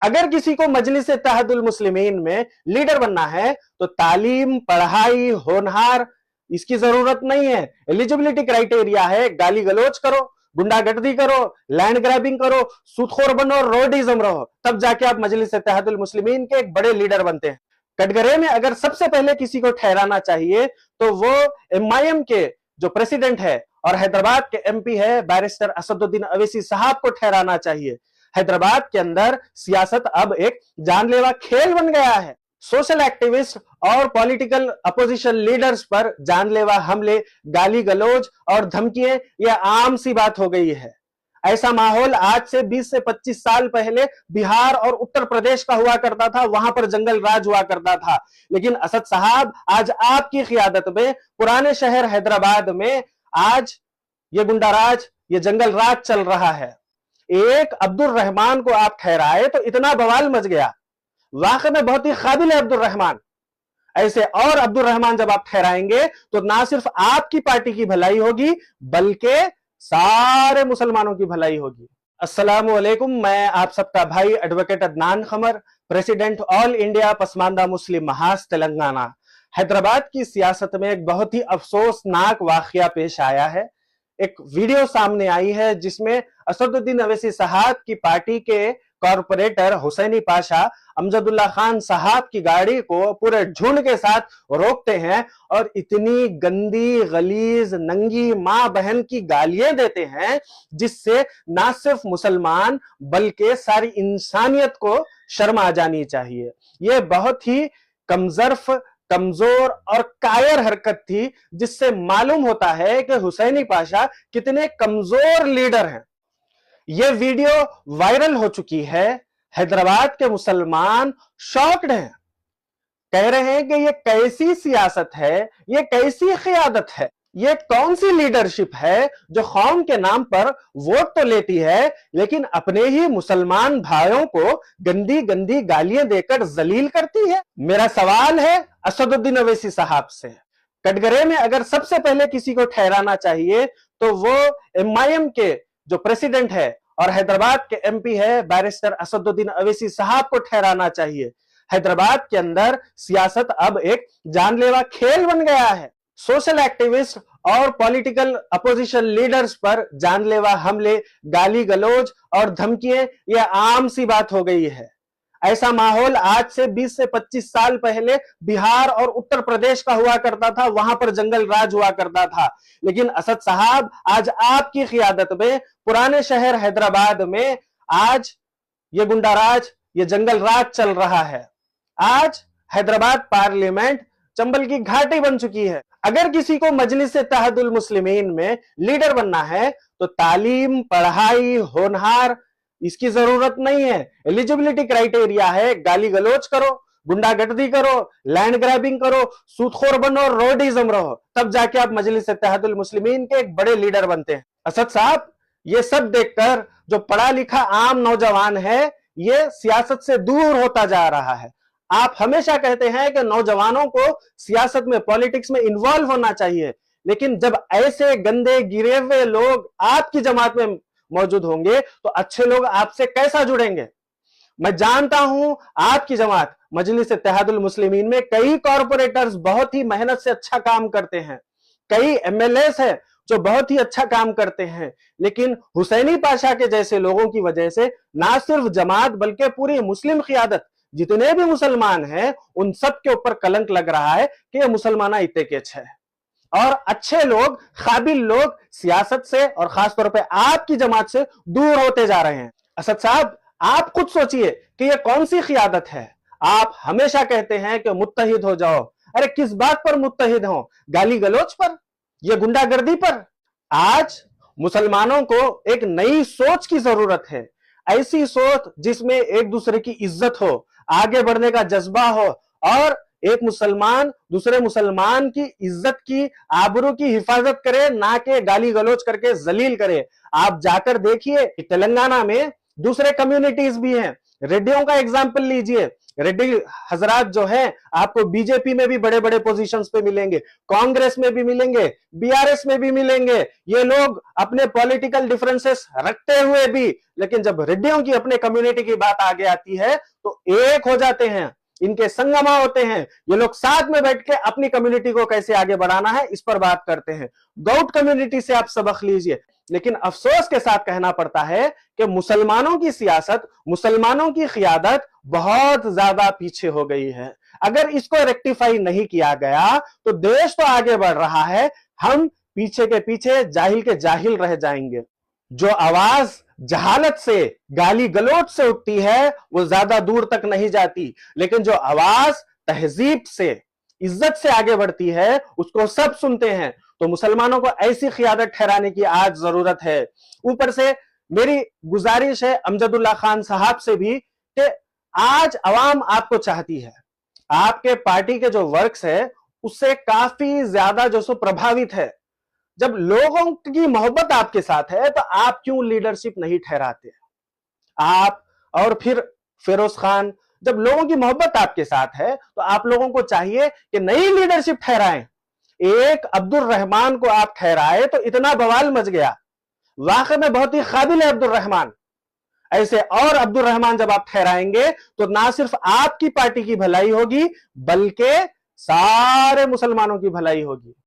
अगर किसी को मजलिस इत्तेहादुल मुस्लिमीन में लीडर बनना है तो तालीम, पढ़ाई, होनहार इसकी जरूरत नहीं है। एलिजिबिलिटी क्राइटेरिया है गाली गलोच करो, गुंडागर्दी करो, लैंड ग्रैबिंग करो, सूदखोर बनो, रोडिज्म रहो, तब जाके आप मजलिस इत्तेहादुल मुस्लिमीन के एक बड़े लीडर बनते हैं। कटघरे में अगर सबसे पहले किसी को ठहराना चाहिए तो वो एमआईएम के जो प्रेसिडेंट है और हैदराबाद के एमपी है बैरिस्टर असदुद्दीन अवैसी साहब को ठहराना चाहिए। हैदराबाद के अंदर सियासत अब एक जानलेवा खेल बन गया है। सोशल एक्टिविस्ट और पॉलिटिकल अपोजिशन लीडर्स पर जानलेवा हमले, गाली गलौज और धमकियां यह आम सी बात हो गई है। ऐसा माहौल आज से 20 से 25 साल पहले बिहार और उत्तर प्रदेश का हुआ करता था, वहां पर जंगल राज हुआ करता था। लेकिन असद साहब आज आपकी क़ियादत में पुराने शहर हैदराबाद में आज ये गुंडाराज, ये जंगल राज चल रहा है। एक अब्दुल रहमान को आप ठहराए तो इतना बवाल मच गया, वाकई में बहुत ही काबिल है अब्दुल रहमान। ऐसे और अब्दुल रहमान जब आप ठहराएंगे तो ना सिर्फ आपकी पार्टी की भलाई होगी बल्कि सारे मुसलमानों की भलाई होगी। अस्सलामु अलैकुम, मैं आप सबका भाई advocate Adnan Qamar, president all India Pasmanda Muslim Mahaz Telangana. Hyderabad की सियासत में एक बहुत ही अफसोसनाक वाकया पेश आया है। एक वीडियो सामने आई है जिसमें असदुद्दीन अवैसी साहब की पार्टी के कॉरपोरेटर हुसैनी पाशा अमजदुल्ला खान साहब की गाड़ी को पूरे झुंड के साथ रोकते हैं और इतनी गंदी, गलीज, नंगी मां बहन की गालियां देते हैं जिससे ना सिर्फ मुसलमान बल्कि सारी इंसानियत को शर्म आ जानी चाहिए। यह बहुत ही कमजर्फ, कमजोर और कायर हरकत थी जिससे मालूम होता है कि हुसैनी पाशा कितने कमजोर लीडर हैं। यह वीडियो वायरल हो चुकी है। हैदराबाद के मुसलमान शॉक्ड हैं, कह रहे हैं कि यह कैसी सियासत है, यह कैसी क़ियादत है, यह कौन सी लीडरशिप है जो कौम के नाम पर वोट तो लेती है लेकिन अपने ही मुसलमान भाइयों को गंदी गंदी गालियां देकर जलील करती है। मेरा सवाल है असदुद्दीन अवैसी साहब से, कटघरे में अगर सबसे पहले किसी को ठहराना चाहिए तो वो एमआईएम के जो प्रेसिडेंट है और हैदराबाद के एमपी है बैरिस्टर असदुद्दीन अवैसी साहब को ठहराना चाहिए। हैदराबाद के अंदर सियासत अब एक जानलेवा खेल बन गया है। सोशल एक्टिविस्ट और पॉलिटिकल अपोजिशन लीडर्स पर जानलेवा हमले, गाली गलौज और धमकियां यह आम सी बात हो गई है। ऐसा माहौल आज से 20 से 25 साल पहले बिहार और उत्तर प्रदेश का हुआ करता था, वहां पर जंगल राज हुआ करता था। लेकिन असद साहब आज आपकी क़ियादत में पुराने शहर हैदराबाद में आज ये गुंडाराज, ये जंगल राज चल रहा है। आज हैदराबाद पार्लियामेंट चंबल की घाटी बन चुकी है। अगर किसी को मजलिस इत्तेहादुल मुस्लिमीन में लीडर बनना है तो तालीम, पढ़ाई, होनहार इसकी जरूरत नहीं है। एलिजिबिलिटी क्राइटेरिया है गाली गलोच करो, गुंडागर्दी करो, लैंड ग्रैबिंग करो, सूदखोर बनो, रोडिज्म रहो, तब जाके आप मजलिस इत्तेहादुल मुस्लिमीन के एक बड़े लीडर बनते हैं। असद साहब, ये सब देखकर जो पढ़ा लिखा आम नौजवान है ये सियासत से दूर होता जा रहा है। आप हमेशा कहते हैं कि नौजवानों को सियासत में, पॉलिटिक्स में इन्वॉल्व होना चाहिए, लेकिन जब ऐसे गंदे गिरे हुए लोग आपकी जमात में मौजूद होंगे तो अच्छे लोग आपसे कैसा जुड़ेंगे। मैं जानता हूं आपकी जमात मजलिस इत्तेहादुल मुस्लिमीन में कई कॉरपोरेटर्स बहुत ही मेहनत से अच्छा काम करते हैं, कई एमएलएस हैं जो बहुत ही अच्छा काम करते हैं, लेकिन हुसैनी पाशा के जैसे लोगों की वजह से ना सिर्फ जमात बल्कि पूरी मुस्लिम क़ियादत, जितने भी मुसलमान हैं उन सब के ऊपर कलंक लग रहा है कि ये मुसलमाना इत्ते केच है और अच्छे लोग, काबिल लोग सियासत से और खासतौर पे आपकी जमात से दूर होते जा रहे हैं। असद साहब, आप खुद सोचिए कि ये कौन सी क़ियादत है। आप हमेशा कहते हैं कि मुत्तहिद हो जाओ। अरे किस बात पर मुत्तहिद हो? गाली गलौज पर, यह गुंडागर्दी पर? आज मुसलमानों को एक नई सोच की जरूरत है, ऐसी सोच जिसमें एक दूसरे की इज्जत हो, आगे बढ़ने का जज्बा हो और एक मुसलमान दूसरे मुसलमान की इज्जत की, आबरू की हिफाजत करे, ना के गाली गलौज करके जलील करे। आप जाकर देखिए तेलंगाना में दूसरे कम्युनिटीज भी हैं। रेड्डियों का एग्जाम्पल लीजिए, रेड्डी हजरात जो हैं आपको बीजेपी में भी बड़े बड़े पोजीशंस पे मिलेंगे, कांग्रेस में भी मिलेंगे, बीआरएस में भी मिलेंगे। ये लोग अपने पॉलिटिकल डिफरेंसेस रखते हुए भी, लेकिन जब रेड्डियों की अपने कम्युनिटी की बात आगे आती है तो एक हो जाते हैं, इनके संगमा होते हैं। ये लोग साथ में बैठ के अपनी कम्युनिटी को कैसे आगे बढ़ाना है इस पर बात करते हैं। गौट कम्युनिटी से आप सबक लीजिए। लेकिन अफसोस के साथ कहना पड़ता है कि मुसलमानों की सियासत, मुसलमानों की क़ियादत बहुत ज्यादा पीछे हो गई है। अगर इसको रेक्टिफाई नहीं किया गया तो देश तो आगे बढ़ रहा है, हम पीछे के पीछे जाहिल के जाहिल रह जाएंगे। जो आवाज जहालत से, गाली गलौज से उठती है वो ज्यादा दूर तक नहीं जाती, लेकिन जो आवाज तहजीब से, इज्जत से आगे बढ़ती है उसको सब सुनते हैं। तो मुसलमानों को ऐसी क़ियादत ठहराने की आज जरूरत है। ऊपर से मेरी गुजारिश है अमजदुल्ला खान साहब से भी कि आज अवाम आपको चाहती है, आपके पार्टी के जो वर्क्स है उससे काफी ज्यादा जो सो प्रभावित है। जब लोगों की मोहब्बत आपके साथ है तो आप क्यों लीडरशिप नहीं ठहराते? आप और फिर फिरोज खान, जब लोगों की मोहब्बत आपके साथ है तो आप लोगों को चाहिए कि नई लीडरशिप ठहराएं। एक अब्दुल रहमान को आप ठहराए तो इतना बवाल मच गया, वाकई में बहुत ही काबिल है अब्दुल रहमान। ऐसे और अब्दुल रहमान जब आप ठहराएंगे तो ना सिर्फ आपकी पार्टी की भलाई होगी बल्कि सारे मुसलमानों की भलाई होगी।